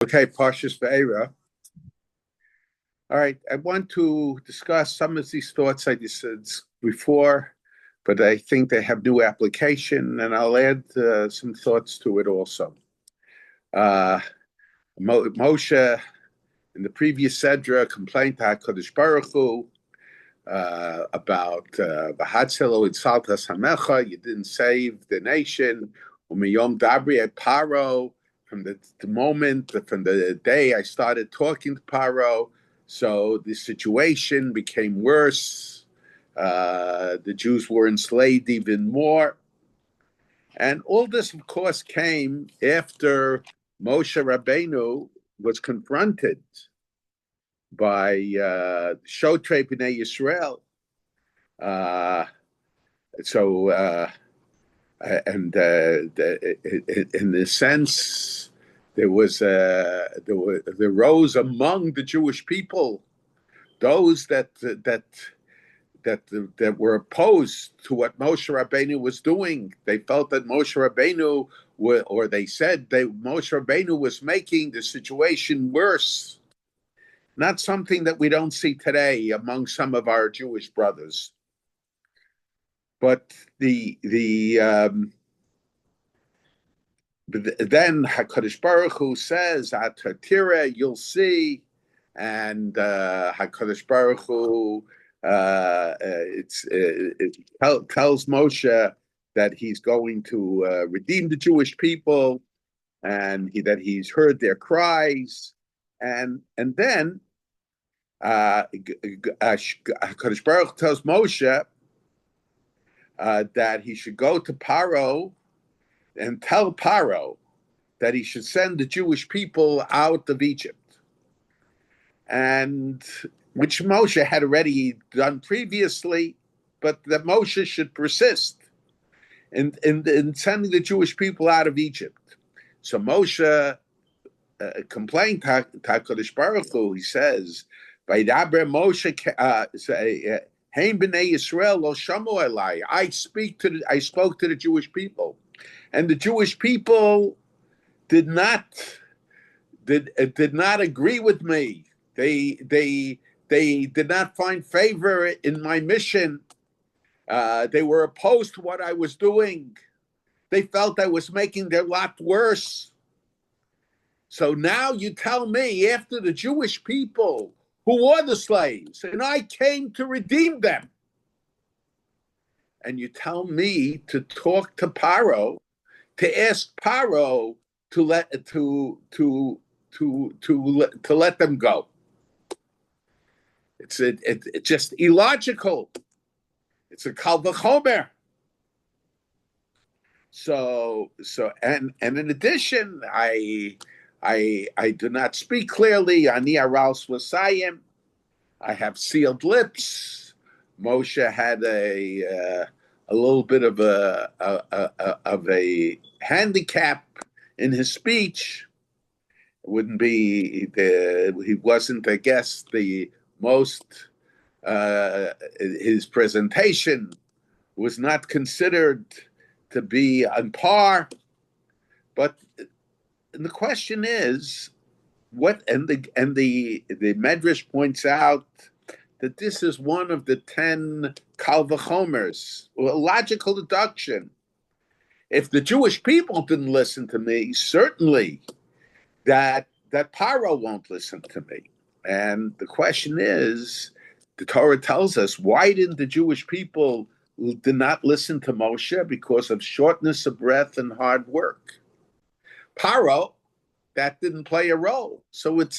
Okay, Parshas Ve'era. All right, I want to discuss some of these thoughts I just said before, but I think they have new application, and I'll add some thoughts to it also. Moshe, in the previous Sedra, complained to HaKadosh Baruch Hu about V'hatzelo Itzalta Samecha, you didn't save the nation. Umiyom Dabri et Paro, from the day I started talking to Paro, so the situation became worse. The Jews were enslaved even more. And all this, of course, came after Moshe Rabbeinu was confronted by Shotrei B'nai Yisrael. In the sense, there rose among the Jewish people those that were opposed to what Moshe Rabbeinu was doing. They felt that Moshe Rabbeinu, they said that Moshe Rabbeinu was making the situation worse. Not something that we don't see today among some of our Jewish brothers. But then HaKadosh Baruch Hu says, "Atatira, you'll see," and HaKadosh Baruch Hu tells Moshe that he's going to redeem the Jewish people, and that he's heard their cries, and then HaKadosh Baruch Hu tells Moshe that he should go to Paro and tell Paro that he should send the Jewish people out of Egypt, and which Moshe had already done previously, but that Moshe should persist in sending the Jewish people out of Egypt. So Moshe complained to HaKadosh Baruch Hu. He says, "Vaydaber Moshe Hein b'nei Yisrael lo shamu elai." I spoke to the Jewish people, and the Jewish people did not agree with me. They did not find favor in my mission. They were opposed to what I was doing. They felt I was making their lot worse. So now you tell me, after the Jewish people who were the slaves, and I came to redeem them, and you tell me to talk to Paro, to ask Paro to let them go. It's just illogical. It's a kal v'chomer. So in addition, I do not speak clearly. Ani aral svasayim. I have sealed lips. Moshe had a little bit of a handicap in his speech. It wouldn't be he wasn't, I guess, the most. His presentation was not considered to be on par. But the question is, what? And the Medrash points out that this is one of the 10 kal v'chomers, a logical deduction. If the Jewish people didn't listen to me, certainly that Paro won't listen to me. And the question is, the Torah tells us, why didn't the Jewish people did not listen to Moshe? Because of shortness of breath and hard work. Paro, that didn't play a role. So it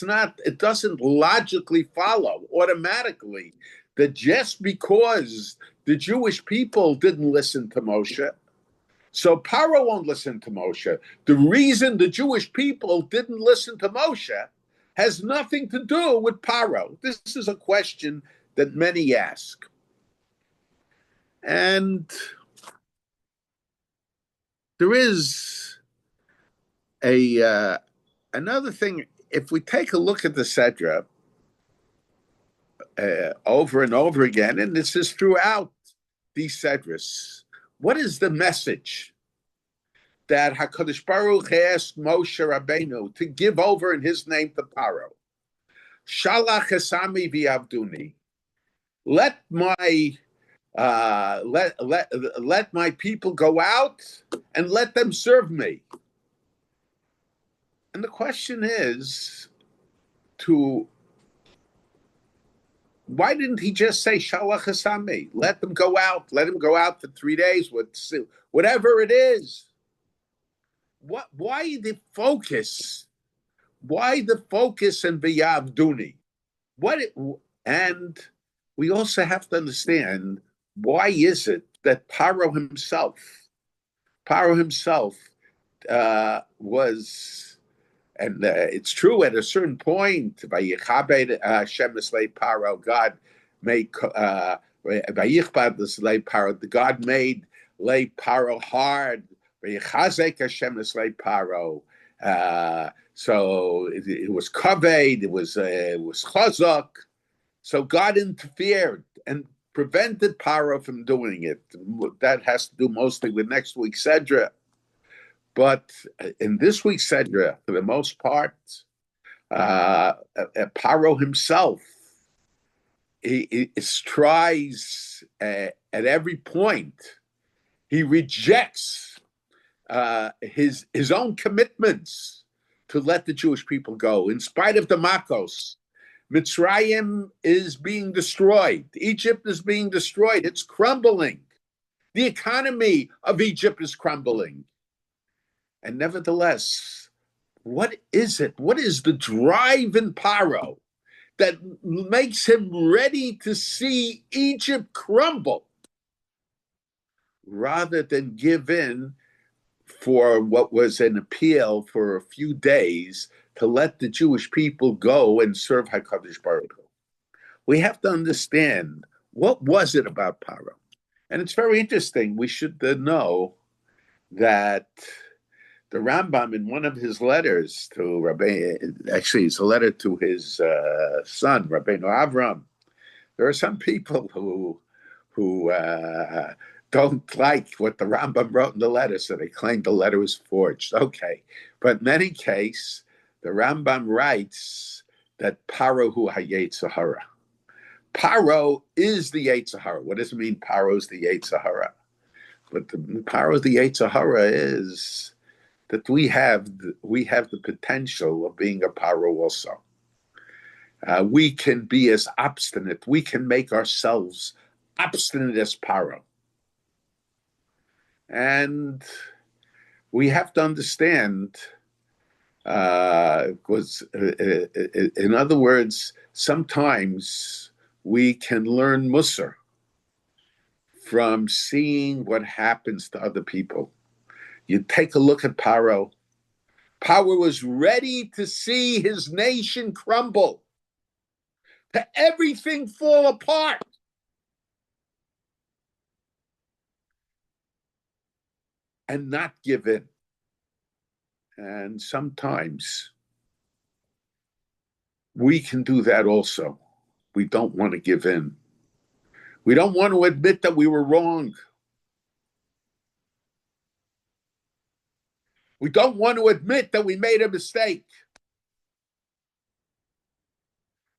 doesn't logically follow automatically that just because the Jewish people didn't listen to Moshe, so Paro won't listen to Moshe. The reason the Jewish people didn't listen to Moshe has nothing to do with Paro. This is a question that many ask. And there is another thing. If we take a look at the Sedra over and over again, and this is throughout these Sedras, what is the message? that HaKadosh Baruch asked Moshe Rabbeinu to give over in his name to Paro. Shalach esami v'avduni. Let my people go out and let them serve me. And the question is, why didn't he just say Shalach esami? Let them go out. Let him go out for 3 days, whatever it is. Why the focus? Why the focus in v'yavduni? And we also have to understand, why is it that Paro himself was, and it's true at a certain point, Hashem Mislei Paro, God made God made Lei Paro hard. Hashem Mislei Paro. So it was kaved, it was chazak. So God interfered and prevented Paro from doing it. That has to do mostly with next week's Sedra. But in this week's Sedra, for the most part, Paro himself, he tries at every point. He rejects his own commitments to let the Jewish people go, in spite of the Makos. Mitzrayim is being destroyed. Egypt is being destroyed. It's crumbling. The economy of Egypt is crumbling. And nevertheless, what is it? What is the drive in Paro that makes him ready to see Egypt crumble rather than give in for what was an appeal for a few days to let the Jewish people go and serve HaKadosh Baruch Hu? We have to understand, what was it about Paro? And it's very interesting. We should know that the Rambam, in one of his letters to Rabbi, actually it's a letter to his son, Rabbeinu Avram. There are some people who don't like what the Rambam wrote in the letter, so they claim the letter was forged. Okay, but in any case, the Rambam writes that Paro hu hayetzer hara. Paro is the Yetzer Hara. What does it mean, Paro is the Yetzer Hara? But Paro is the Yetzer Hara is that we have the potential of being a Paro also. We can be as obstinate. We can make ourselves obstinate as Paro. And we have to understand, because in other words, sometimes we can learn Musar from seeing what happens to other people. You take a look at Paro. Paro was ready to see his nation crumble, to everything fall apart. And not give in. And sometimes we can do that also. We don't want to give in. We don't want to admit that we were wrong. We don't want to admit that we made a mistake.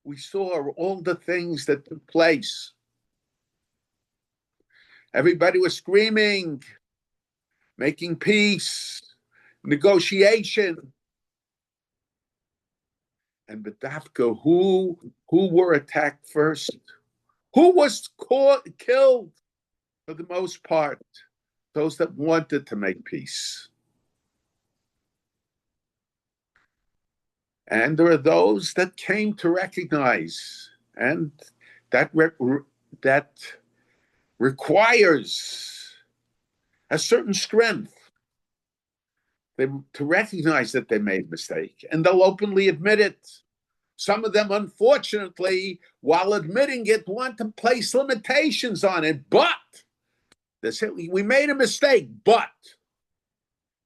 We saw all the things that took place. Everybody was screaming, making peace, negotiation. And B'dafka, who were attacked first? Who was killed for the most part? Those that wanted to make peace. And there are those that came to recognize, and that requires a certain strength to recognize that they made a mistake, and they'll openly admit it. Some of them, unfortunately, while admitting it, want to place limitations on it. But they say, we made a mistake, but.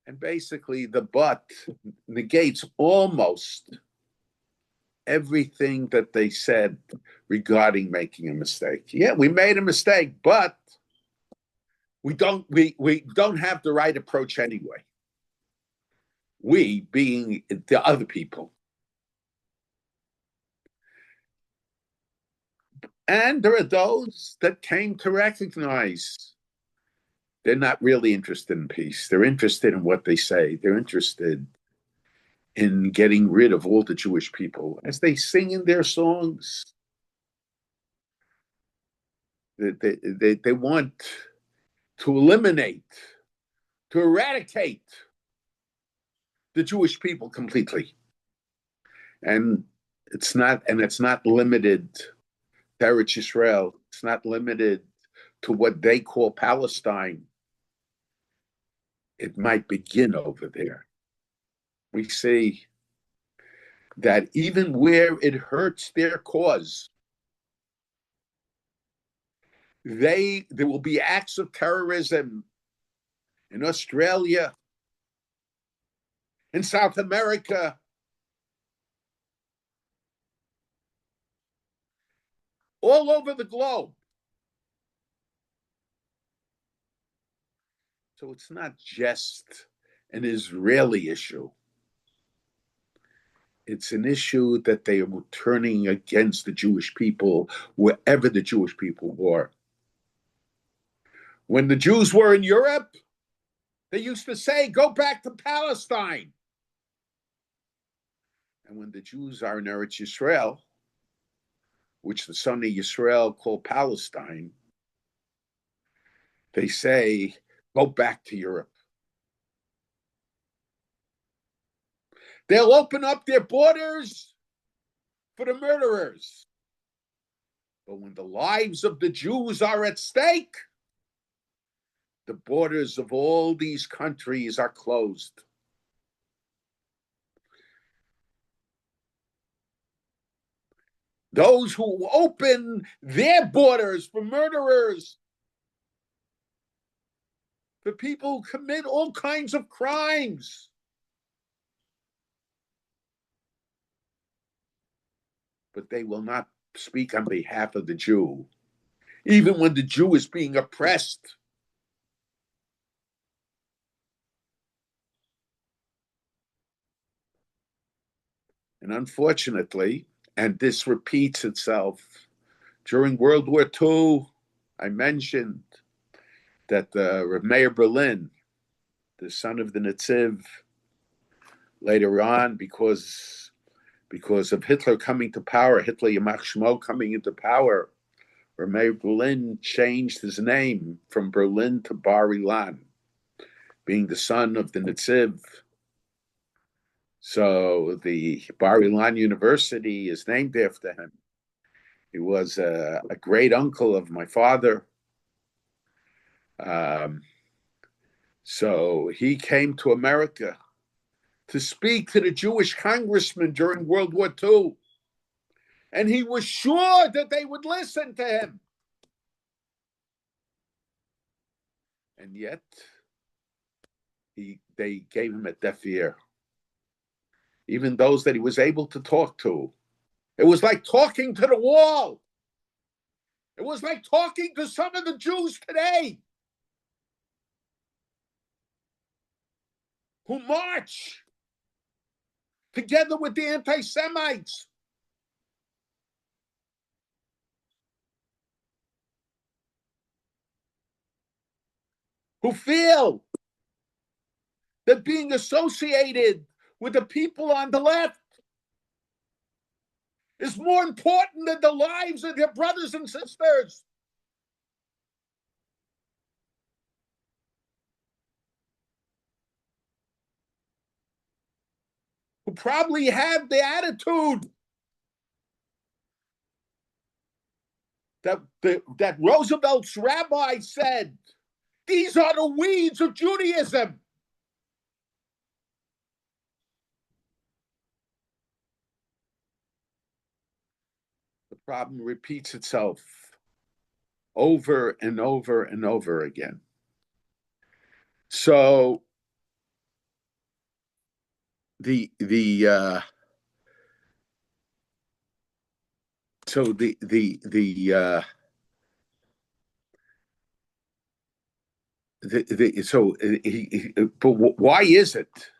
And basically, the but negates almost everything that they said regarding making a mistake. Yeah, we made a mistake, but we don't have the right approach anyway. We being the other people. And there are those that came to recognize they're not really interested in peace. They're interested in what they say. They're interested in getting rid of all the Jewish people. As they sing in their songs, they want to eliminate, to eradicate the Jewish people completely. And it's not limited to Eretz Israel. It's not limited to what they call Palestine. It might begin over there. We see that even where it hurts their cause, there will be acts of terrorism in Australia, in South America, all over the globe. So it's not just an Israeli issue. It's an issue that they are turning against the Jewish people wherever the Jewish people were. When the Jews were in Europe, they used to say, go back to Palestine. And when the Jews are in Eretz Yisrael, which the Sunni Yisrael call Palestine, they say, go back to Europe. They'll open up their borders for the murderers. But when the lives of the Jews are at stake, the borders of all these countries are closed. Those who open their borders for murderers, for people who commit all kinds of crimes, but they will not speak on behalf of the Jew, even when the Jew is being oppressed. And unfortunately, and this repeats itself, during World War II, I mentioned that Rabbi Meir Berlin, the son of the Netziv, later on, because of Hitler coming to power, Hitler Yamach Shmo coming into power, Rabbi Meir Berlin changed his name from Berlin to Bar Ilan, being the son of the Netziv. So the Bar Ilan University is named after him. He was a great uncle of my father. So he came to America to speak to the Jewish congressman during World War II. And he was sure that they would listen to him. And yet, they gave him a deaf ear. Even those that he was able to talk to. It was like talking to the wall. It was like talking to some of the Jews today who march together with the anti-Semites, who feel that being associated with the people on the left is more important than the lives of their brothers and sisters. Who probably have the attitude that Roosevelt's rabbi said, these are the weeds of Judaism. The problem repeats itself over and over and over again. So the but why is it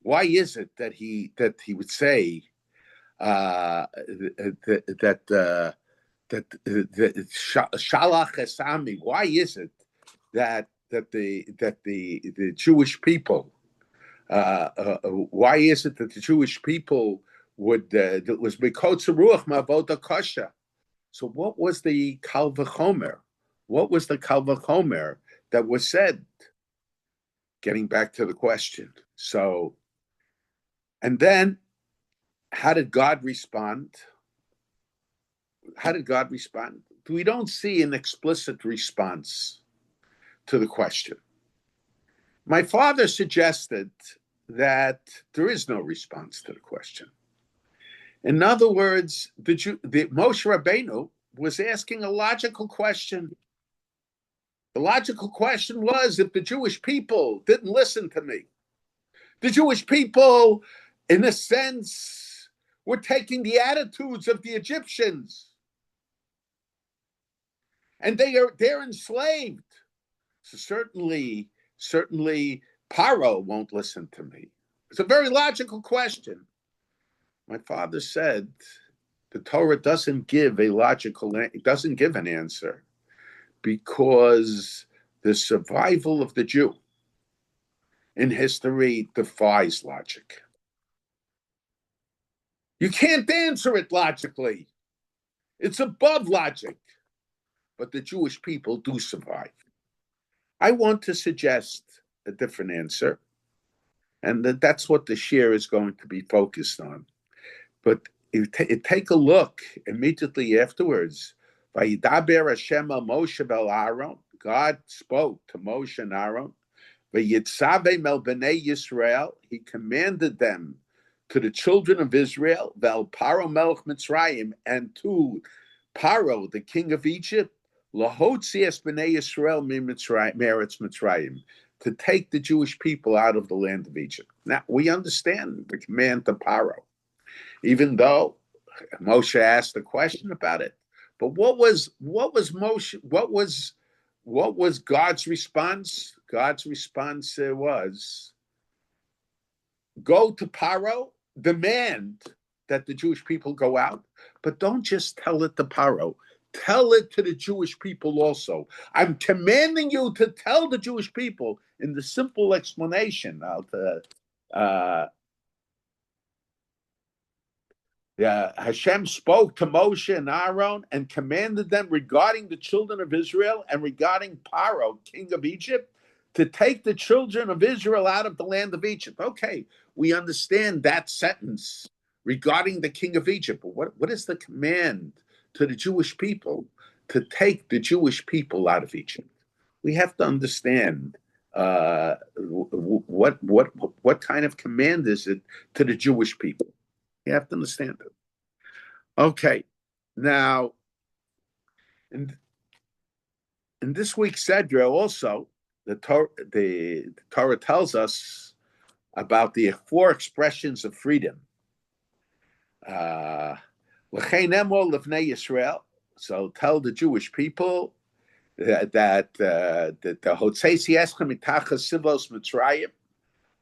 Why is it that he would say that Shalach Esami? Why is it that the Jewish people? Why is it that the Jewish people would that was Mikotz Ruach Ma'avoda Kosha? So what was the Kal V'chomer? What was the Kal V'chomer that was said? Getting back to the question. So, and then how did God respond? How did God respond? We don't see an explicit response to the question. My father suggested that there is no response to the question. In other words, the Moshe Rabbeinu was asking a logical question. The logical question was, if the Jewish people didn't listen to me, the Jewish people, in a sense, were taking the attitudes of the Egyptians, and they're enslaved. So certainly Paro won't listen to me. It's a very logical question. My father said the Torah doesn't give an answer, because the survival of the Jew in history defies logic. You can't answer it logically. It's above logic. But the Jewish people do survive. I want to suggest a different answer, and that's what the shir is going to be focused on. But take a look immediately afterwards. Vayidaber Hashem el Moshe vel Aaron. God spoke to Moshe and Aaron. Vayitzaveh mel bnei Yisrael. He commanded them to the children of Israel. Vel Paro melech Mitzrayim, and to Paro, the king of Egypt. Lahotzi es bnei Yisrael meretz Mitzrayim, to take the Jewish people out of the land of Egypt. Now we understand the command to Paro, even though Moshe asked a question about it. But what was God's response? God's response was, go to Paro, demand that the Jewish people go out, but don't just tell it to Paro. Tell it to the Jewish people also. I'm commanding you to tell the Jewish people, in the simple explanation. Hashem spoke to Moshe and Aaron and commanded them regarding the children of Israel and regarding Paro, king of Egypt, to take the children of Israel out of the land of Egypt. Okay, we understand that sentence regarding the king of Egypt. But what is the command to the Jewish people to take the Jewish people out of Egypt? We have to understand what kind of command is it to the Jewish people. You have to understand it. Okay, now in this week's Sedra also, the Torah tells us about the 4 expressions of freedom. So tell the Jewish people that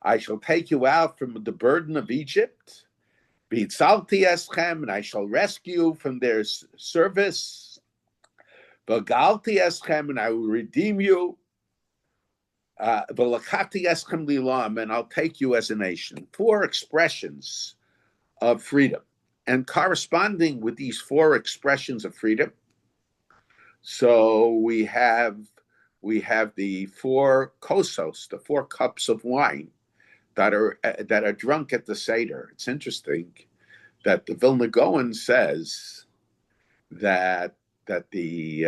I shall take you out from the burden of Egypt. And I shall rescue you from their service. And I will redeem you. And I'll take you as a nation. 4 expressions of freedom. And corresponding with these 4 expressions of freedom, so we have the 4 kosos, the 4 cups of wine that are drunk at the Seder. It's interesting that the Vilna Gaon says that the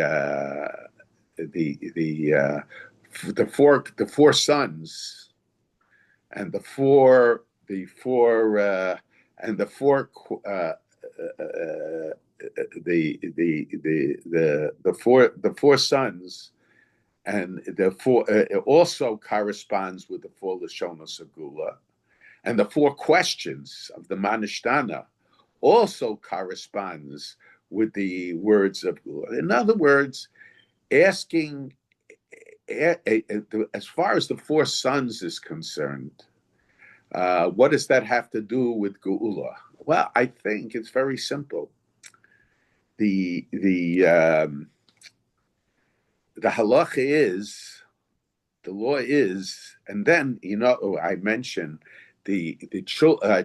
4 sons and the four sons, and the 4 also corresponds with the 4 Lashonos Segula, and the 4 questions of the Manishtana also corresponds with the words of Gula. In other words, asking, as far as the 4 sons is concerned, What does that have to do with Geula? Well, I think it's very simple. The the um, the halacha is, the law is, and then I mentioned the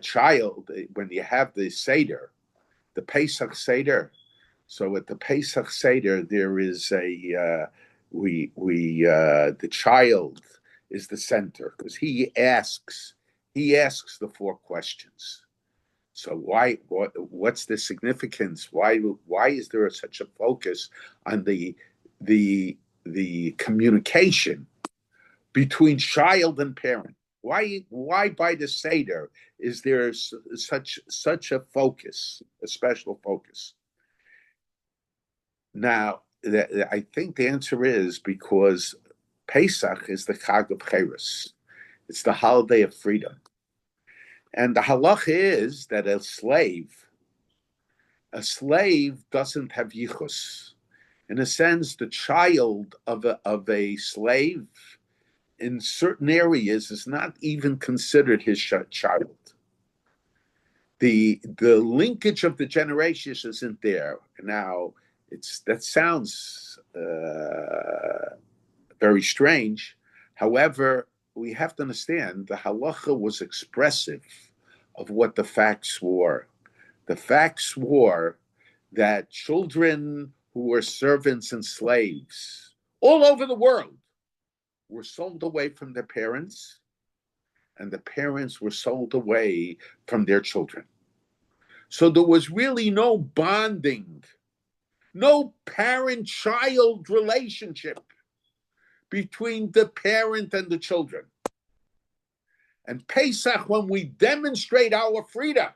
child, when you have the seder, the Pesach seder. So at the Pesach seder, there is the child is the center because he asks the four questions. So what's the significance? Why is there such a focus on the the communication between child and parent? Why by the Seder is there such a focus, a special focus? Now, I think the answer is because Pesach is the Chag of Cheres. It's the holiday of freedom. And the halach is that a slave doesn't have yichus. In a sense, the child of a slave in certain areas is not even considered his child. The linkage of the generations isn't there. Now, that sounds very strange. However, we have to understand the halacha was expressive of what the facts were. The facts were that children who were servants and slaves all over the world were sold away from their parents, and the parents were sold away from their children. So there was really no bonding, no parent-child relationship between the parent and the children. And Pesach, when we demonstrate our freedom,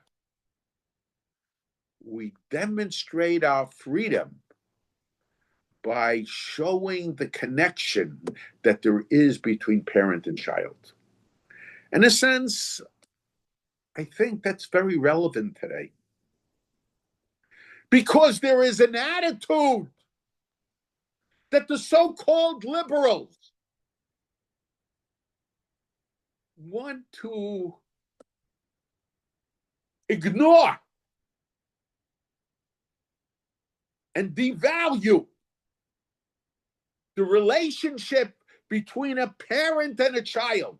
we demonstrate our freedom by showing the connection that there is between parent and child. In a sense, I think that's very relevant today. Because there is an attitude that the so-called liberals want to ignore and devalue the relationship between a parent and a child.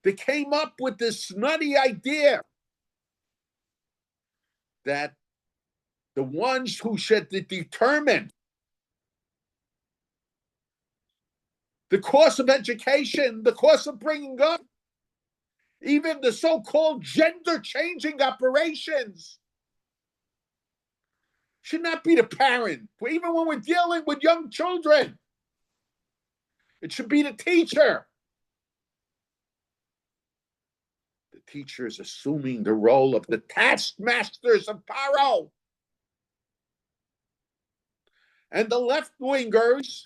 They came up with this nutty idea that the ones who should determine the course of education, the course of bringing up, even the so-called gender-changing operations, should not be the parent. Even when we're dealing with young children, it should be the teacher. The teacher is assuming the role of the taskmasters of Paro. And the left-wingers,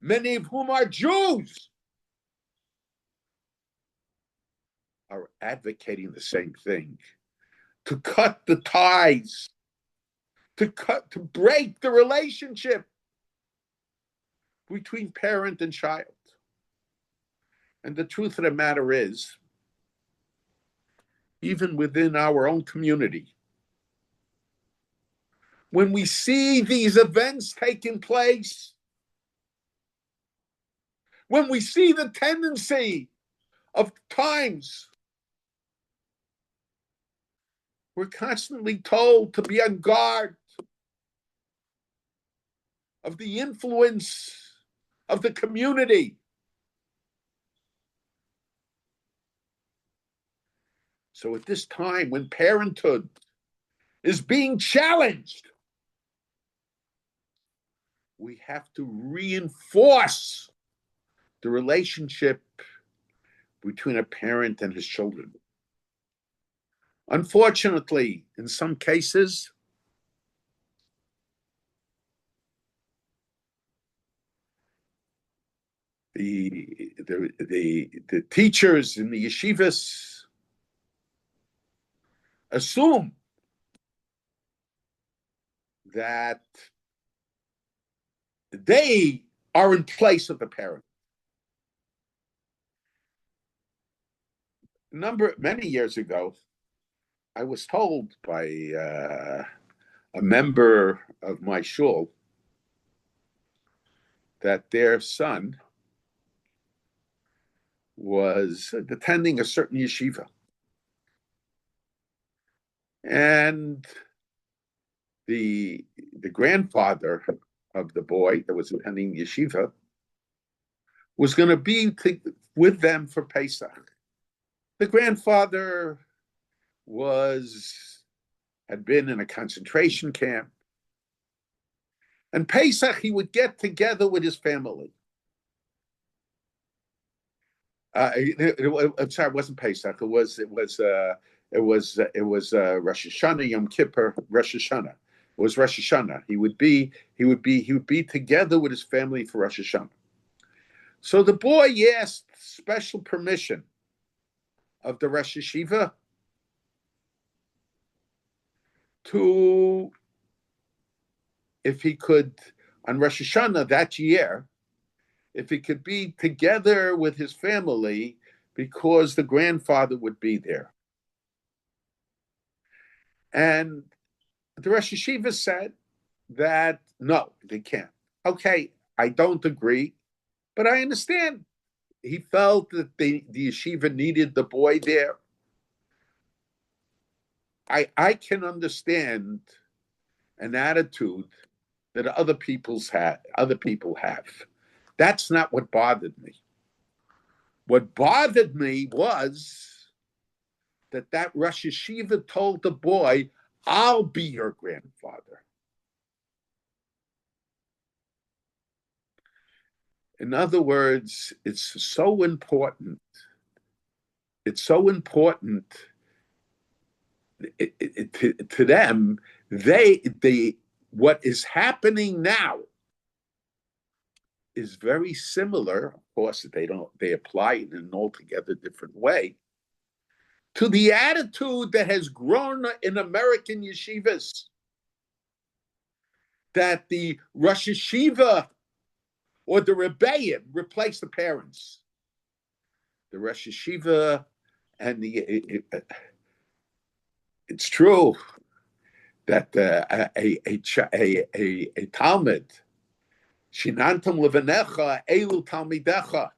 many of whom are Jews, are advocating the same thing, to cut the ties, to break the relationship between parent and child. And the truth of the matter is, even within our own community, when we see these events taking place, when we see the tendency of times, we're constantly told to be on guard of the influence of the community. So at this time, when parenthood is being challenged, we have to reinforce the relationship between a parent and his children. Unfortunately, in some cases, the teachers in the yeshivas assume that they are in place of the parent. Many years ago, I was told by a member of my shul that their son was attending a certain yeshiva. And the grandfather of the boy that was attending yeshiva was going to be with them for Pesach. The grandfather had been in a concentration camp. And Pesach, he would get together with his family. I'm sorry, it wasn't Pesach. It was Rosh Hashanah, Yom Kippur, Rosh Hashanah. It was Rosh Hashanah. He would be together with his family for Rosh Hashanah. So the boy asked special permission of the Rosh Hashiva to, if he could, on Rosh Hashanah that year, if he could be together with his family because the grandfather would be there. And the Rosh Hashiva said that, no, they can't. Okay, I don't agree, but I understand. He felt that the yeshiva needed the boy there. I can understand an attitude that other people have. That's not what bothered me. What bothered me was that Rosh Hashiva told the boy, I'll be your grandfather. In other words, it's so important. It's so important to them. What is happening now is very similar. Of course, they apply it in an altogether different way to the attitude that has grown in American yeshivas, that the Rosh Hashiva or the Rabbi replace the parents. The Rosh Hashiva and it's true that a Talmud, Shinantam levanecha elu talmidecha.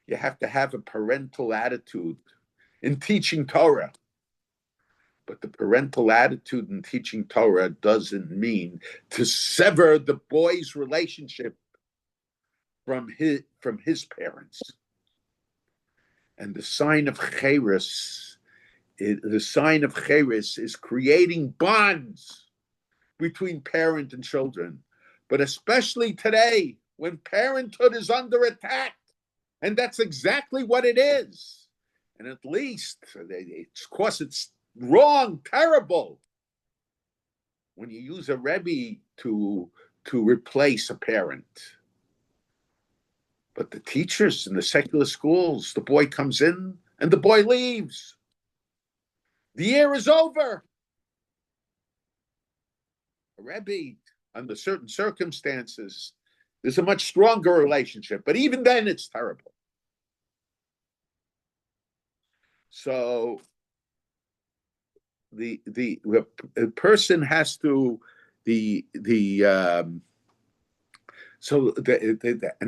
You have to have a parental attitude in teaching Torah. But the parental attitude in teaching Torah doesn't mean to sever the boy's relationship from his parents. And the sign of Cheres is creating bonds between parent and children. But especially today, when parenthood is under attack, and that's exactly what it is. And at least, of course, it's wrong, terrible, when you use a Rebbe to replace a parent. But the teachers in the secular schools, the boy comes in and the boy leaves. The year is over. A Rebbe, under certain circumstances, there's a much stronger relationship. But even then, it's terrible. So the person has to and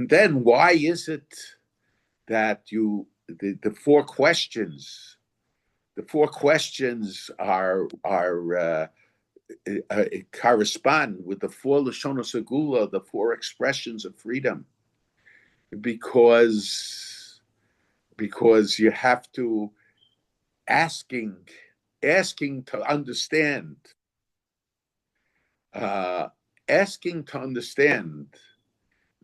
then why is it that the four questions are correspond with the four Lashonos Segula, the four expressions of freedom, because you have to asking to understand,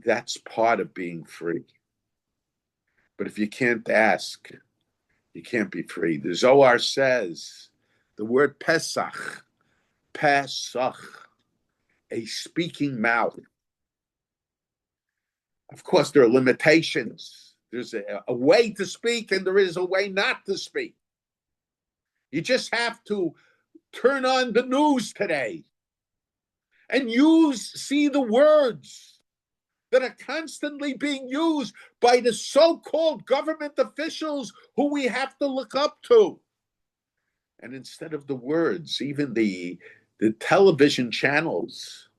that's part of being free. But if you can't ask, you can't be free. The Zohar says the word Pesach, a speaking mouth. Of course, there are limitations. There's a way to speak and there is a way not to speak. You just have to turn on the news today and see the words that are constantly being used by the so-called government officials who we have to look up to. And instead of the words, even the television channels,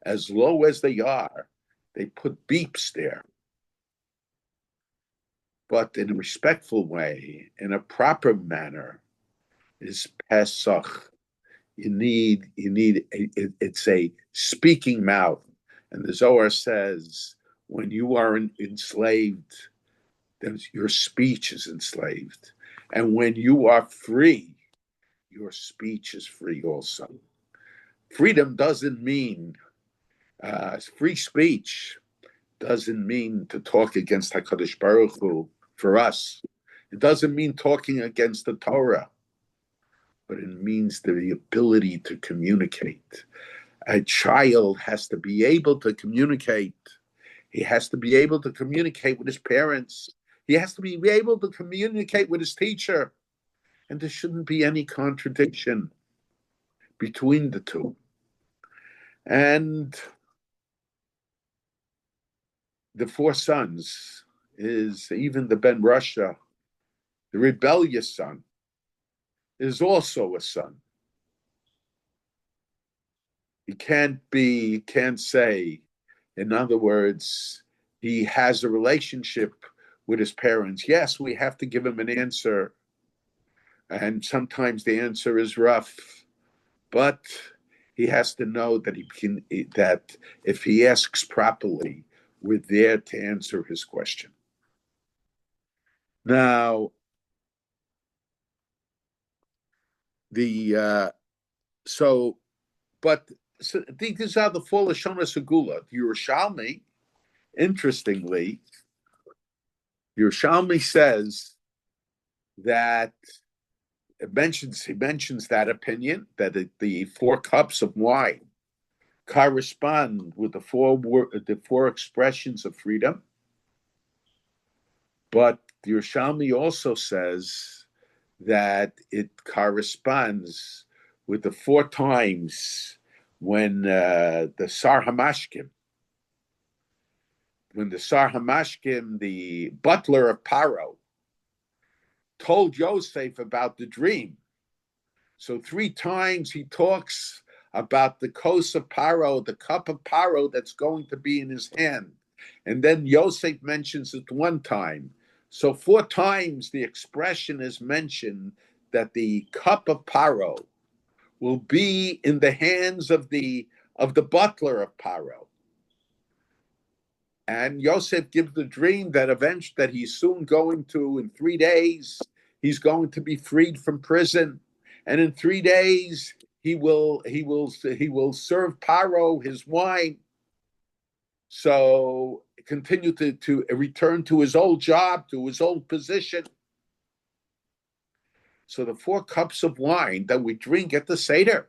as low as they are, they put beeps there. But in a respectful way, in a proper manner, is Pesach. It's a speaking mouth. And the Zohar says, when you are enslaved, your speech is enslaved. And when you are free, your speech is free also. Freedom doesn't mean, free speech doesn't mean to talk against HaKadosh Baruch Hu for us. It doesn't mean talking against the Torah, but it means the ability to communicate. A child has to be able to communicate. He has to be able to communicate with his parents. He has to be able to communicate with his teacher. And there shouldn't be any contradiction between the two. And the four sons is even the Ben Russia, the rebellious son, is also a son. He can't say, in other words, he has a relationship with his parents. Yes, we have to give him an answer. And sometimes the answer is rough, but he has to know that that if he asks properly, we're there to answer his question. Now, these are the four Lashonos Segula. The Yerushalmi, interestingly, Yerushalmi says that he mentions that opinion that the four cups of wine correspond with the four expressions of freedom. But the Yerushalmi also says that it corresponds with the four times when the Sar Hamashkim, the butler of Paro, told Yosef about the dream. So 3 times he talks about the kos of Paro, the cup of Paro that's going to be in his hand. And then Yosef mentions it 1 time. So 4 times the expression is mentioned that the cup of Paro will be in the hands of the butler of Paro. And Yosef gives the dream that he's soon going to, in 3 days, he's going to be freed from prison. And in 3 days, he will serve Paro his wine. So continue to return to his old job, to his old position. So the 4 cups of wine that we drink at the Seder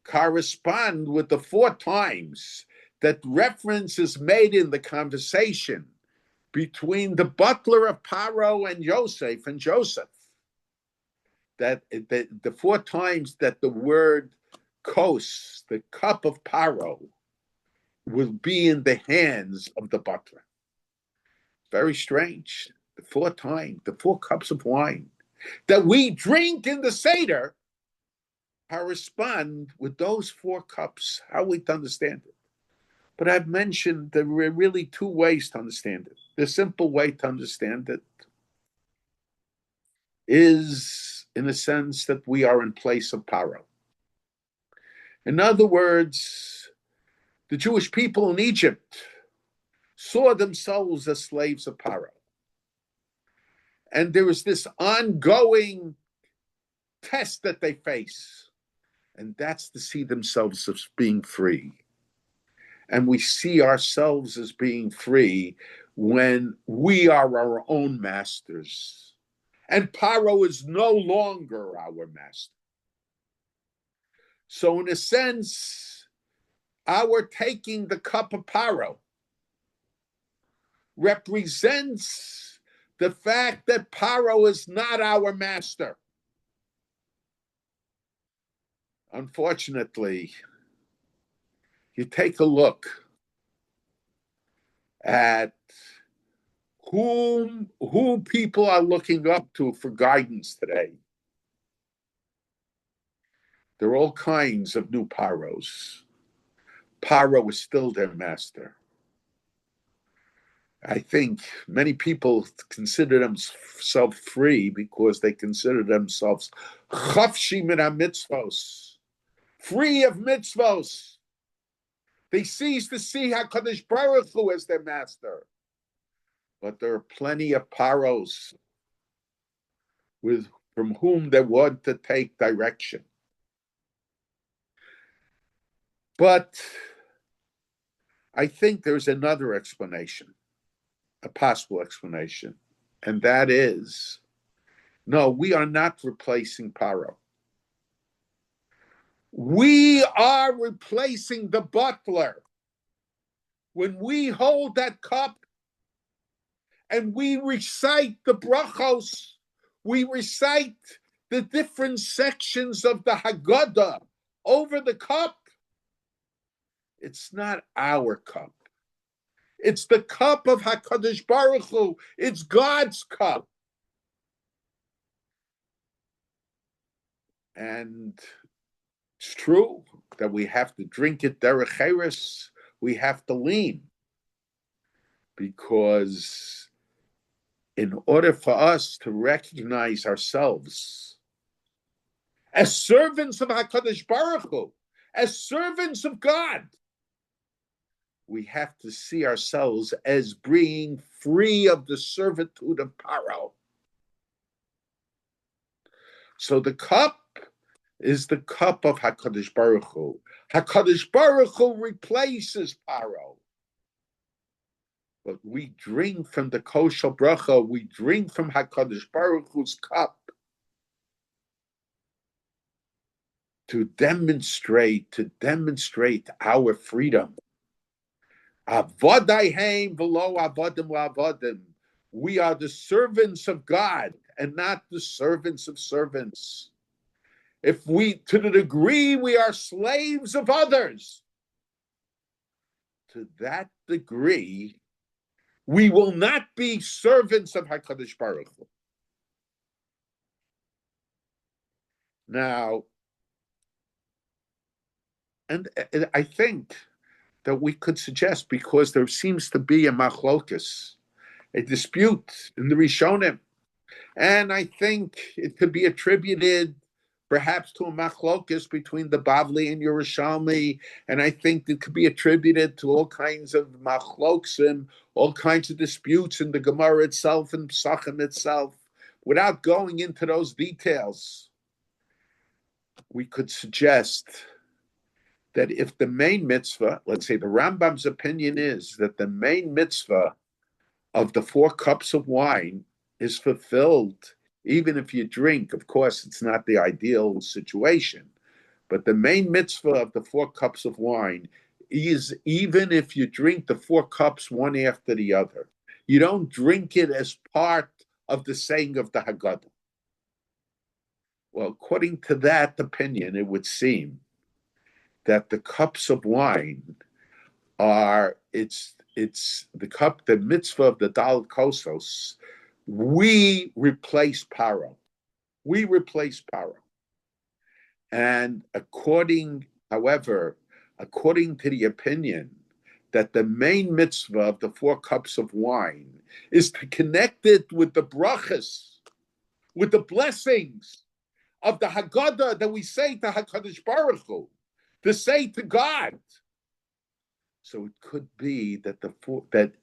correspond with the 4 times that reference is made in the conversation between the butler of Paro and Joseph, that the 4 times that the word kos, the cup of Paro, will be in the hands of the butler. Very strange. The 4 times, the 4 cups of wine that we drink in the Seder correspond with those 4 cups. How we to understand it? But I've mentioned there are really 2 ways to understand it. The simple way to understand it is, in a sense, that we are in place of Paro. In other words, the Jewish people in Egypt saw themselves as slaves of Paro. And there is this ongoing test that they face, and that's to see themselves as being free. And we see ourselves as being free when we are our own masters. And Paro is no longer our master. So in a sense, our taking the cup of Paro represents the fact that Paro is not our master. Unfortunately, you take a look at who people are looking up to for guidance today. There are all kinds of new paros. Paro is still their master. I think many people consider themselves free because they consider themselves chafshi min mitzvos, free of mitzvos. They cease to see HaKadosh Baruch Hu as their master. But there are plenty of paros from whom they want to take direction. But I think there's another explanation, a possible explanation, and that is, no, we are not replacing Paro. We are replacing the butler. When we hold that cup and we recite the brachos, we recite the different sections of the Haggadah over the cup. It's not our cup. It's the cup of HaKadosh Baruch Hu. It's God's cup. And it's true that we have to drink it derech eretz. We have to lean. Because in order for us to recognize ourselves as servants of HaKadosh Baruch Hu, as servants of God, we have to see ourselves as being free of the servitude of Paro. So the cup is the cup of HaKadosh Baruch Hu. HaKadosh Baruch Hu replaces Paro. But we drink from the kosher bracha, we drink from HaKadosh Baruch Hu's cup to demonstrate our freedom. Avodayhem v'lo avodim la'avodim. We are the servants of God and not the servants of servants. If we, to the degree we are slaves of others, to that degree, we will not be servants of HaKadosh Baruch Hu. Now, and I think that we could suggest, because there seems to be a machlokus, a dispute in the Rishonim, and I think it could be attributed perhaps to a machlokus between the Bavli and Yerushalmi, and I think it could be attributed to all kinds of machlokim, all kinds of disputes in the Gemara itself and Psachim itself. Without going into those details, we could suggest that if the main mitzvah, let's say the Rambam's opinion is that the main mitzvah of the 4 cups of wine is fulfilled, even if you drink. Of course, it's not the ideal situation, but the main mitzvah of the 4 cups of wine is even if you drink the 4 cups one after the other. You don't drink it as part of the saying of the Haggadah. Well, according to that opinion, it would seem that the cups of wine are, it's the cup, the mitzvah of the Dal Kosos. We replace Paro. We replace Paro. And according to the opinion that the main mitzvah of the 4 cups of wine is to connect it with the brachas, with the blessings of the Haggadah that we say to HaKadosh Baruch Hu, to say to God. So it could be that that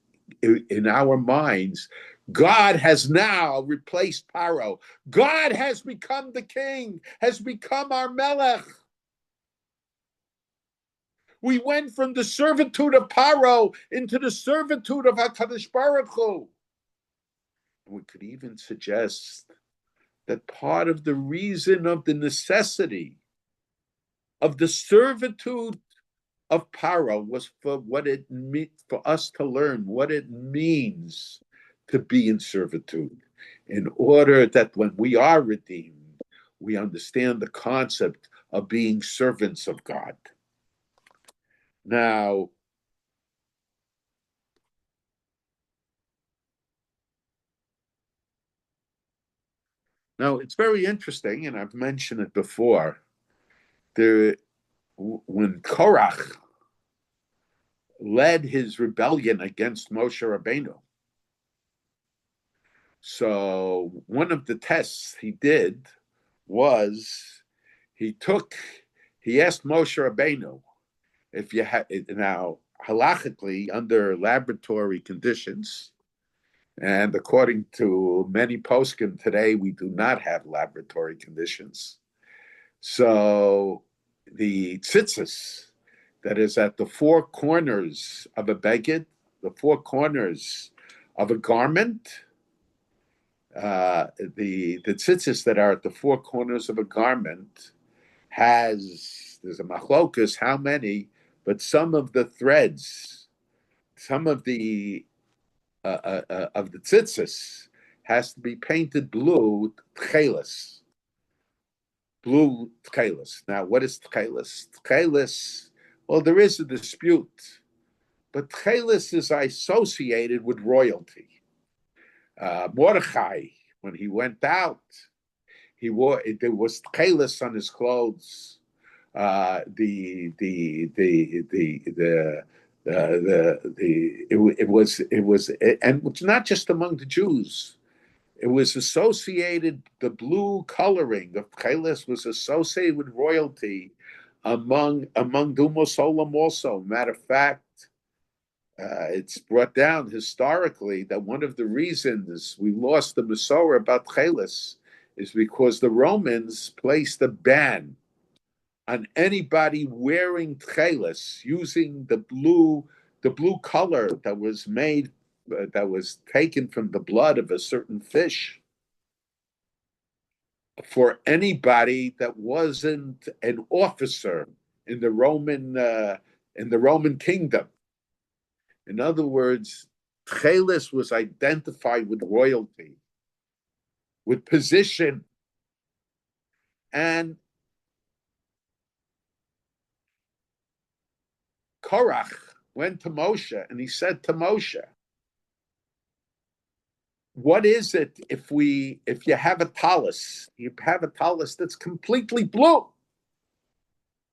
in our minds, God has now replaced Paro. God has become the king, has become our Melech. We went from the servitude of Paro into the servitude of HaKadosh Baruch Hu. We could even suggest that part of the reason of the necessity of the servitude of Paro was for us to learn what it means to be in servitude, in order that when we are redeemed, we understand the concept of being servants of God. Now, Now, it's very interesting, and I've mentioned it before. There, when Korach led his rebellion against Moshe Rabbeinu, so one of the tests he did was he took he asked Moshe Rabbeinu if you had now halachically under laboratory conditions, and according to many poskim today, we do not have laboratory conditions. So the tzitzis that is at the four corners of a beged, the four corners of a garment, the tzitzis that are at the four corners of a garment there's a machlokus how many, but some of the threads, some of the tzitzis has to be painted blue tchelis. Blue tchelis. Now, what is tchelis? Tchelis, well, there is a dispute, but tchelis is associated with royalty. Mordechai, when he went out, there was tchelis on his clothes. It was, and it's not just among the Jews. It was associated. The blue coloring of tchelis was associated with royalty among Dumos Olam also. Matter of fact, it's brought down historically that one of the reasons we lost the Masorah about tchelis is because the Romans placed a ban on anybody wearing tchelis using the blue color that was made, that was taken from the blood of a certain fish, for anybody that wasn't an officer in the Roman kingdom. In other words, tchelis was identified with royalty, with position, and Korach went to Moshe and he said to Moshe, what is it if you have a talus, that's completely blue?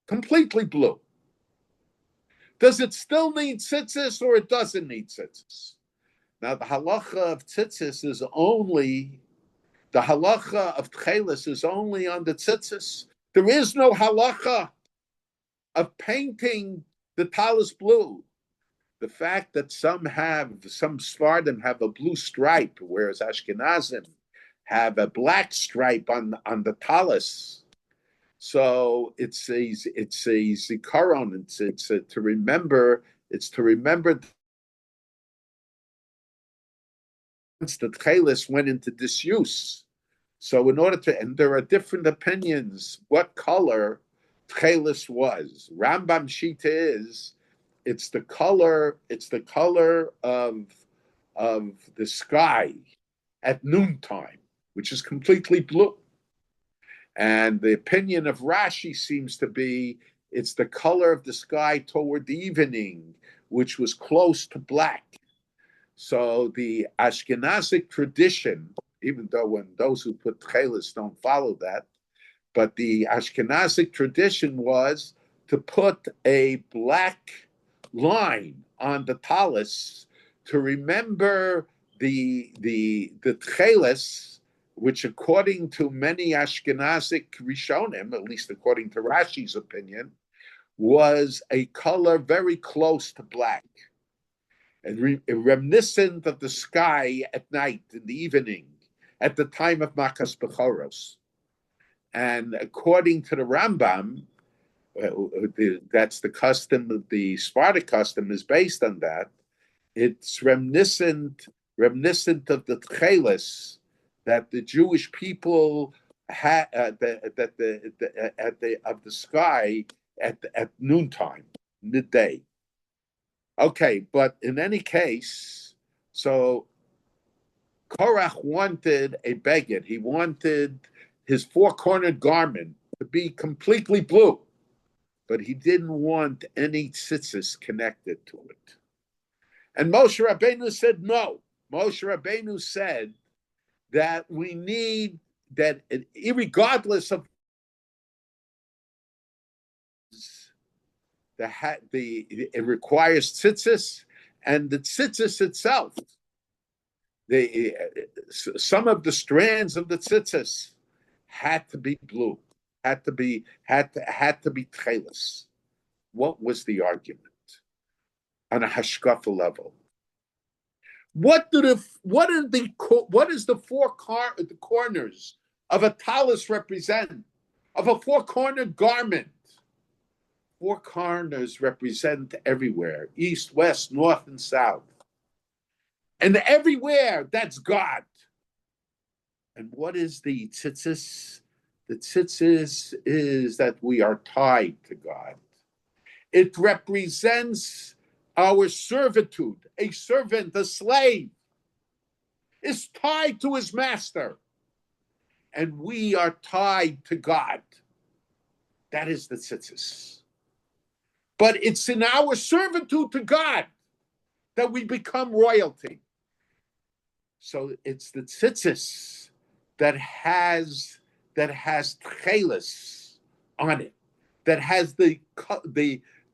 Completely blue. Does it still need tzitzis or it doesn't need tzitzis? Now the halacha of tzitzis is only, the halacha of tchelis is only on the tzitzis. There is no halacha of painting the talus blue. The fact that some Sephardim have a blue stripe, whereas Ashkenazim have a black stripe on the talus. So it's a zikaron. It's to remember. It's to remember once the tchelis went into disuse. So in order to, and there are different opinions what color tchelis was. Rambam Shita is it's the color of the sky at noontime, which is completely blue. And the opinion of Rashi seems to be it's the color of the sky toward the evening, which was close to black. So the Ashkenazic tradition, even though when those who put tchelis don't follow that, but the Ashkenazic tradition was to put a black line on the talus to remember the tchelis, which according to many Ashkenazic Rishonim, at least according to Rashi's opinion, was a color very close to black, and reminiscent of the sky at night, in the evening, at the time of Makas Bechoros. And according to the Rambam, that's the custom, the Sephardic custom is based on that. It's reminiscent of the tchelis that the Jewish people had of the sky at noontime, midday. Okay, but in any case, so Korach wanted a beged. He wanted his four-cornered garment to be completely blue, but he didn't want any tzitzis connected to it. And Moshe Rabbeinu said no. Moshe Rabbeinu said that we need irregardless of it requires tzitzis, and the tzitzis itself, some of the strands of the tzitzis had to be blue, had to be tchelis. What was the argument on a hashkafa level? What is the the corners of a talus represent? Of a four-cornered garment? Four corners represent everywhere: east, west, north, and south. And everywhere, that's God. And what is the tzitzis? The tzitzis is that we are tied to God. It represents our servitude. A servant, a slave, is tied to his master. And we are tied to God. That is the tzitzis. But it's in our servitude to God that we become royalty. So it's the tzitzis that has tchelis on it, that has the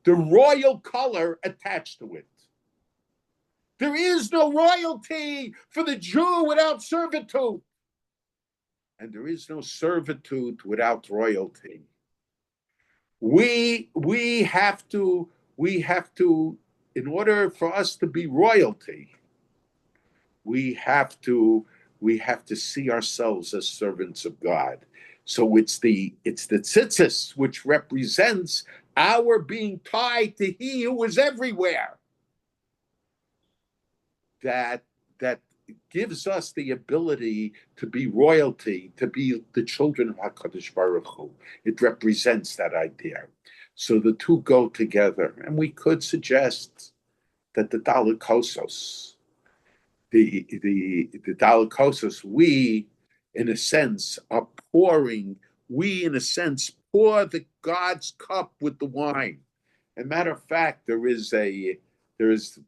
royal color attached to it. There is no royalty for the Jew without servitude, and there is no servitude without royalty. We have to, in order for us to be royalty, we have to see ourselves as servants of God. So it's the tzitzis which represents our being tied to He who is everywhere. That gives us the ability to be royalty, to be the children of HaKadosh Baruch Hu. It represents that idea. So the two go together, and we could suggest that the Dalikosos, the Dalikosos, we, in a sense, are pouring. We, in a sense, pour the God's cup with the wine. As a matter of fact, there is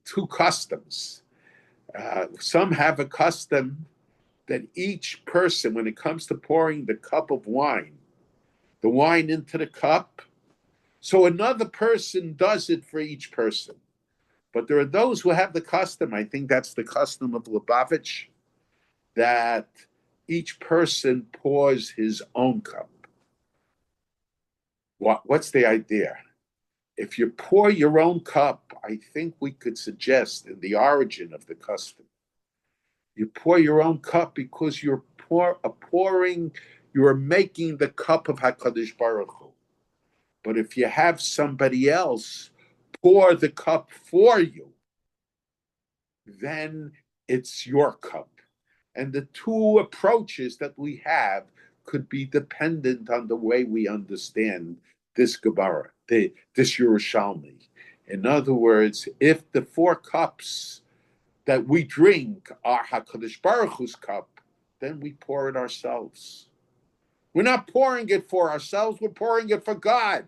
two customs. Some have a custom that each person, when it comes to pouring the cup of wine, the wine into the cup, so another person does it for each person. But there are those who have the custom, I think that's the custom of Lubavitch, that each person pours his own cup. What's the idea? If you pour your own cup, I think we could suggest in the origin of the custom, you pour your own cup because you're making the cup of HaKadosh Baruch Hu. But if you have somebody else pour the cup for you, then it's your cup. And the two approaches that we have could be dependent on the way we understand this Gemara, this Yerushalmi. In other words, if the four cups that we drink are HaKadosh Baruch Hu's cup, then we pour it ourselves. We're not pouring it for ourselves, we're pouring it for God.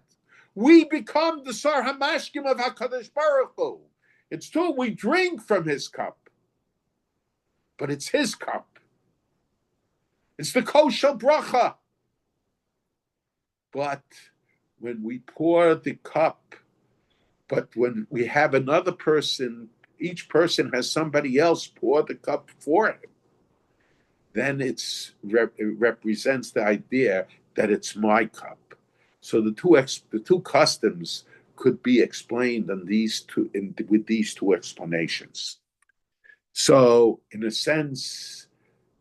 We become the Sar HaMashkim of HaKadosh Baruch Hu. It's true, we drink from his cup, but it's his cup. It's the kosher bracha. But when we pour the cup, but when we have another person, each person has somebody else pour the cup for him, then it represents the idea that it's my cup. So the two customs could be explained with these two explanations. So, in a sense,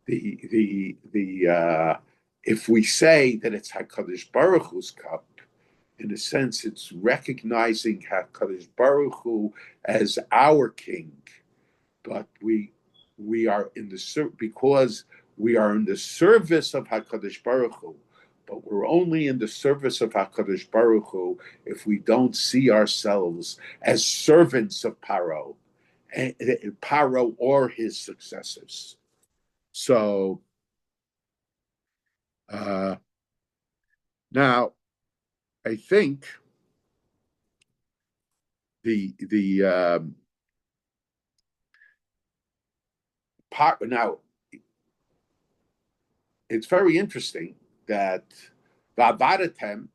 if we say that it's HaKadosh Baruch Hu's cup, in a sense, it's recognizing HaKadosh Baruch Hu as our king, but we are because we are in the service of HaKadosh Baruch Hu, but we're only in the service of HaKadosh Baruch Hu if we don't see ourselves as servants of Paro or his successors. So now, I think the part now it's very interesting that Va'avadatem,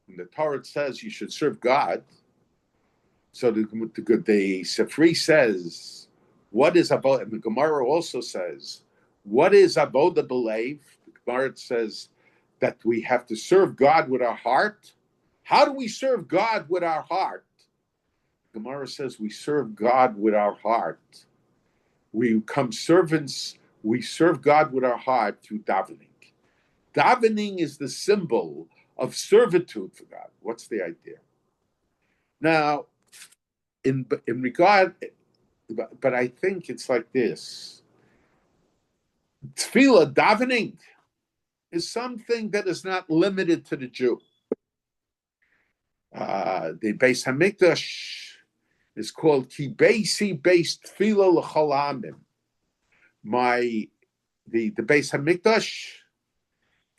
when the Torah says you should serve God, so the Sifri says, what is Avodah? And the Gemara also says, what is Avodah B'Leiv? The Gemara says that we have to serve God with our heart. How do we serve God with our heart? The Gemara says we serve God with our heart. We become servants. We serve God with our heart through davening. Davening is the symbol of servitude for God. What's the idea? Now, in regard, but I think it's like this. Tefillah, davening, is something that is not limited to the Jew. The Beis Hamikdash is called Kibesi based Tefillah L'chol Amim. The Beis Hamikdash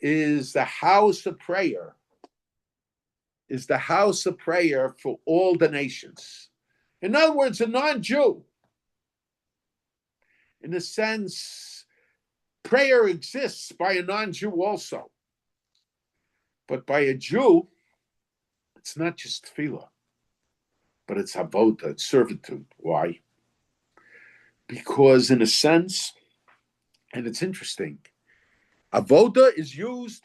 is the house of prayer. Is the house of prayer for all the nations. In other words, a non-Jew. In a sense, prayer exists by a non-Jew also. But by a Jew, it's not just tefillah, but it's avodah, it's servitude. Why? Because in a sense, and it's interesting, avodah is used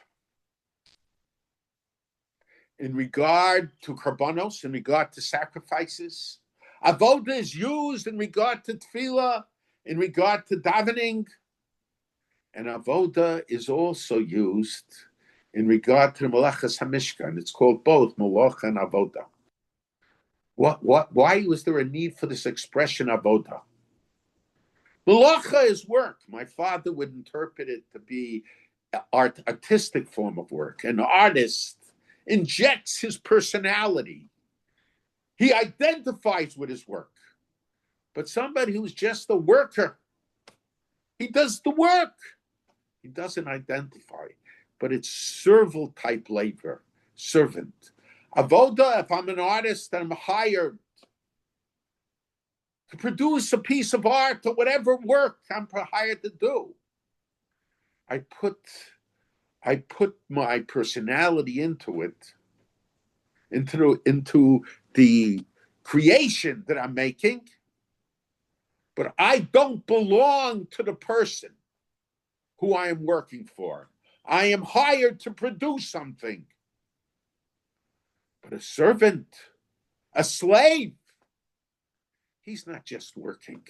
in regard to karbanos, in regard to sacrifices. Avodah is used in regard to tefillah, in regard to davening. And avodah is also used in regard to the malachas hamishkan. It's called both malacha and avodah. Why was there a need for this expression avodah? Malacha is work. My father would interpret it to be an artistic form of work. An artist injects his personality. He identifies with his work. But somebody who's just a worker, he does the work. He doesn't identify. But it's servile type labor, servant. Avodah, if I'm an artist and I'm hired to produce a piece of art or whatever work I'm hired to do, I put my personality into it, into the creation that I'm making, but I don't belong to the person who I am working for. I am hired to produce something. But a servant, a slave, he's not just working.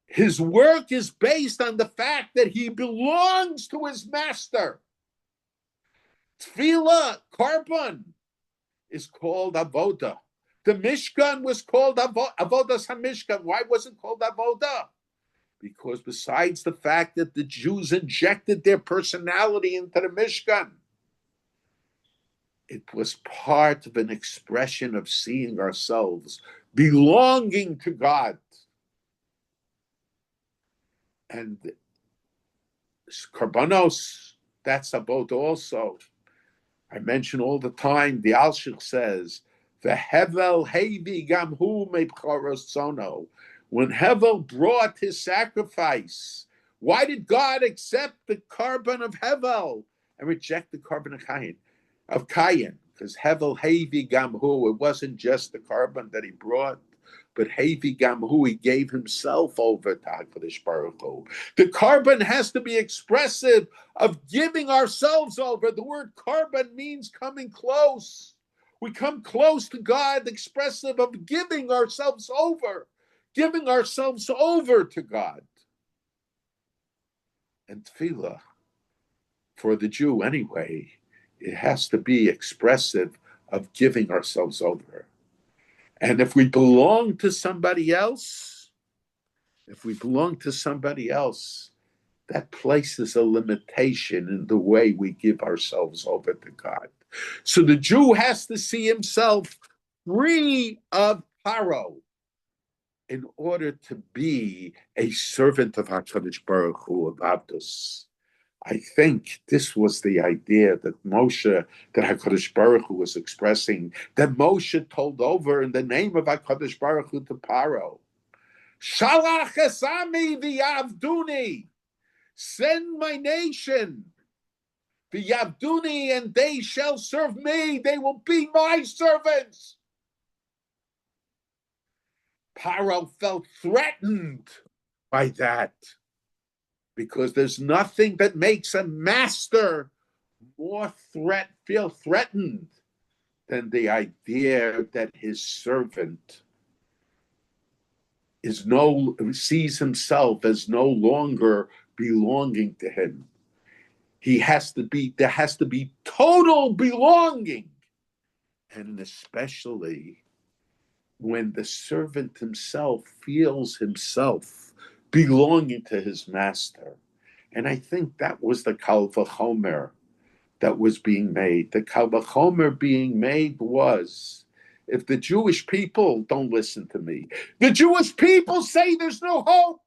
His work is based on the fact that he belongs to his master. Tefillah, korban, is called avodah. The Mishkan was called avodas hamishkan. Why was it called avodah? Because besides the fact that the Jews injected their personality into the Mishkan, it was part of an expression of seeing ourselves belonging to God. And karbanos, that's avodah also. I mention all the time, the Alshich says, "V'hevel hevi gam hu meibcharos tzono." When Hevel brought his sacrifice, why did God accept the carbon of Hevel and reject the carbon of Cain? Because Hevel hevi gam hu, it wasn't just the carbon that he brought, but hevi gam hu, he gave himself over to HaKadosh Baruch Hu. The carbon has to be expressive of giving ourselves over. The word carbon means coming close. We come close to God, expressive of giving ourselves over to God. And tefillah, for the Jew anyway, it has to be expressive of giving ourselves over. And if we belong to somebody else, that places a limitation in the way we give ourselves over to God. So the Jew has to see himself free of paro in order to be a servant of HaKadosh Baruch Hu, of Avdos. I think this was the idea that HaKadosh Baruch Hu was expressing, that Moshe told over in the name of HaKadosh Baruch Hu to Paro. Shalach esami v'yavduni. Send my nation, the Yavduni, and they shall serve me. They will be my servants. Paro felt threatened by that because there's nothing that makes a master feel threatened than the idea that his servant sees himself as no longer belonging to him. There has to be total belonging. And especially when the servant himself feels himself belonging to his master. And I think that was the Kal Vachomer that was being made. The Kal Vachomer being made was, if the Jewish people don't listen to me, the Jewish people say there's no hope.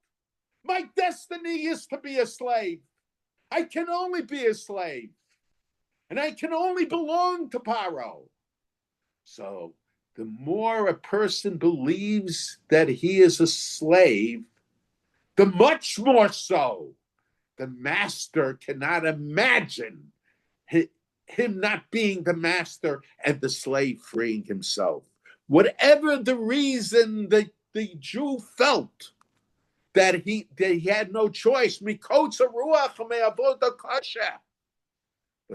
My destiny is to be a slave. I can only be a slave. And I can only belong to Paro. So the more a person believes that he is a slave, the much more so the master cannot imagine him not being the master and the slave freeing himself. Whatever the reason that the Jew felt that he had no choice, but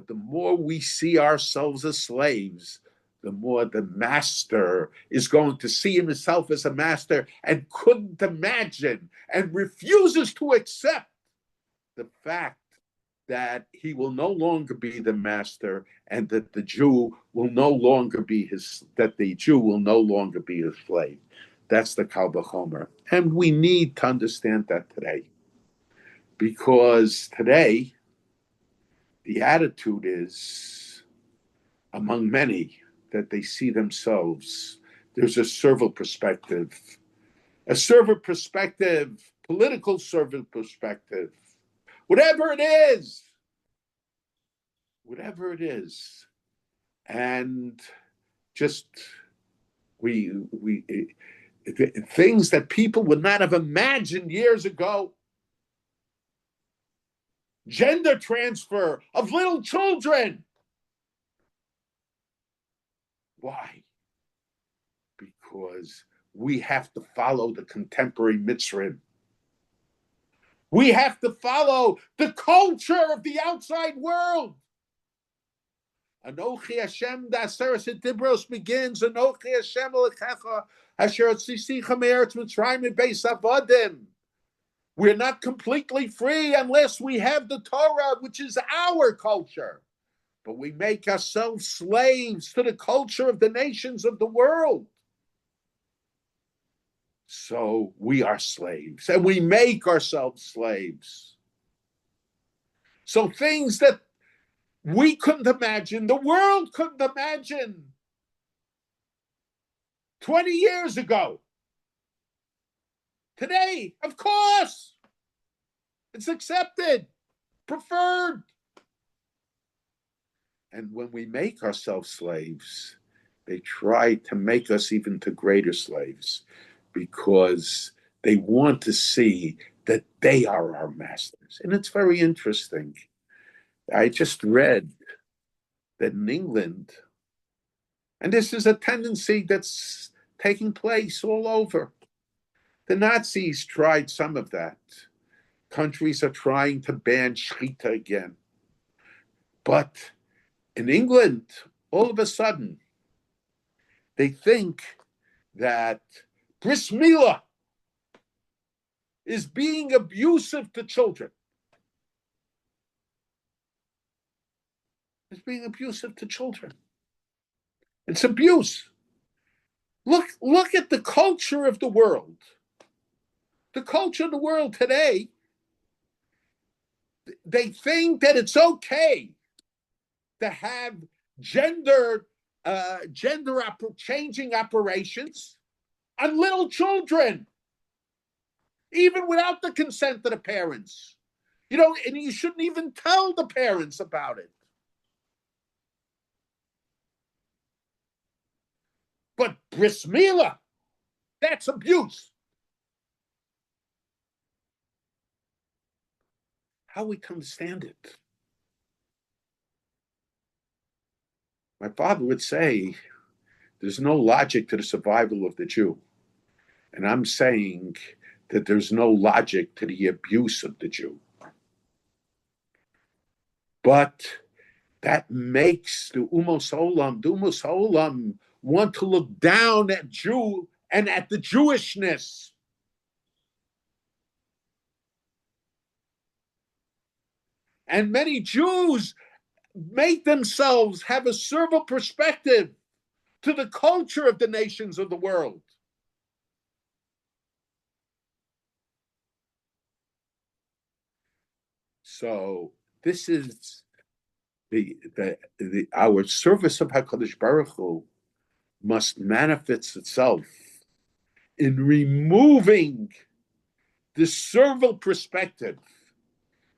the more we see ourselves as slaves, the more the master is going to see himself as a master and couldn't imagine and refuses to accept the fact that he will no longer be the master and that the Jew will no longer be his slave. That's the Kal Vachomer. And we need to understand that today. Because today, the attitude is, among many, that they see themselves, there's a servant perspective, political servant perspective, whatever it is. And just things that people would not have imagined years ago. Gender transfer of little children. Why? Because we have to follow the contemporary mitzvah. We have to follow the culture of the outside world. Anochi Hashem, the Aseret Dibros begins. Anochi Hashem Alechecha, Asher Tzisicha Me'eretz Mitzrayim Beis Avadim. We're not completely free unless we have the Torah, which is our culture. But we make ourselves slaves to the culture of the nations of the world. So we are slaves, and we make ourselves slaves. So things that we couldn't imagine, the world couldn't imagine 20 years ago. Today, of course, it's accepted, preferred. And when we make ourselves slaves, they try to make us even to greater slaves because they want to see that they are our masters. And it's very interesting. I just read that in England, and this is a tendency that's taking place all over, the Nazis tried some of that. Countries are trying to ban shechita again. But in England, all of a sudden, they think that bris milah is being abusive to children. It's being abusive to children. It's abuse. Look at the culture of the world. The culture of the world today, they think that it's okay to have gender changing operations on little children, even without the consent of the parents. And you shouldn't even tell the parents about it. But bris milah, that's abuse. how we can understand it. My father would say, there's no logic to the survival of the Jew. And I'm saying that there's no logic to the abuse of the Jew. But that makes the Umos Olam want to look down at Jew and at the Jewishness. And many Jews make themselves have a servile perspective to the culture of the nations of the world. So this is our service of HaKadosh Baruch Hu must manifest itself in removing the servile perspective,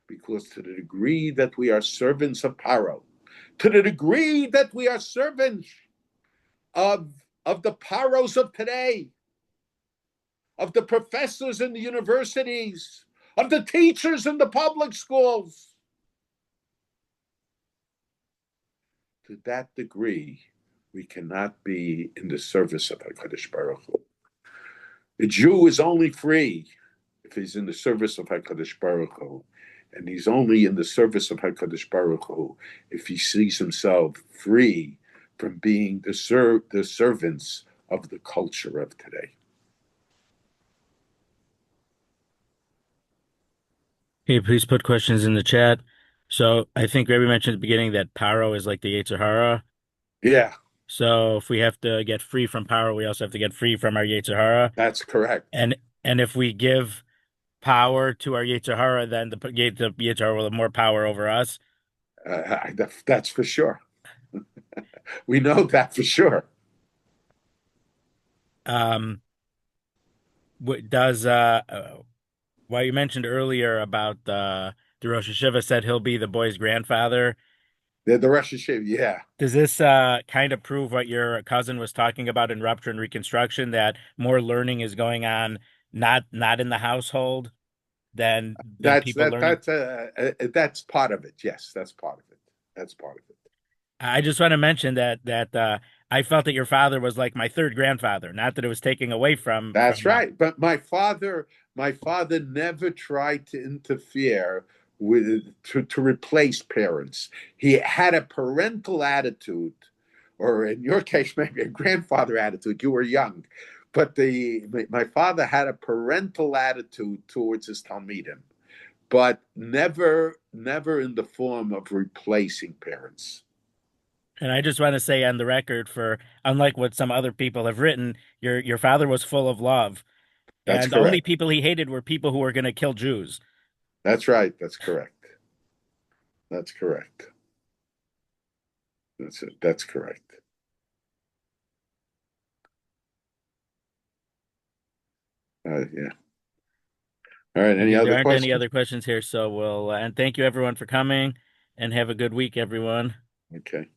because to the degree that we are servants of Paro, to the degree that we are servants of, of the Paros of today, of the professors in the universities, of the teachers in the public schools, to that degree, we cannot be in the service of HaKadosh Baruch Hu. The Jew is only free if he's in the service of HaKadosh Baruch Hu. And he's only in the service of HaKadosh Baruch Hu if he sees himself free from being the servants of the culture of today. Hey, please put questions in the chat. So I think Rabbi mentioned at the beginning that Paro is like the Yetzer Hara. Yeah, So if we have to get free from Paro, we also have to get free from our Yetzer Hara. that's correct. And and if we give power to our Yetzer Hara, then the Yetzer Hara will have more power over us. That's for sure. We know that for sure. Um, what does Well, you mentioned earlier about the Rosh Hashiva said he'll be the boy's grandfather. The Rosh Hashiva, yeah, Does this kind of prove what your cousin was talking about in Rupture and Reconstruction, that more learning is going on not in the household than that's people that learning? that's part of it. Yes, that's part of it. That's part of it. I just want to mention that I felt that your father was like my third grandfather, not that it was taking away That's from right. But my father never tried to interfere with to replace parents. He had a parental attitude, or in your case, maybe a grandfather attitude. You were young, but my father had a parental attitude towards his talmidim, but never in the form of replacing parents. And I just want to say on the record, for unlike what some other people have written, your father was full of love, That's and the only correct. people he hated were people who were going to kill Jews. That's right. That's correct. That's correct. That's it. That's correct. Yeah. All right. Any Okay, there other aren't any questions? other questions here, so we'll and thank you everyone for coming, and have a good week, everyone. Okay.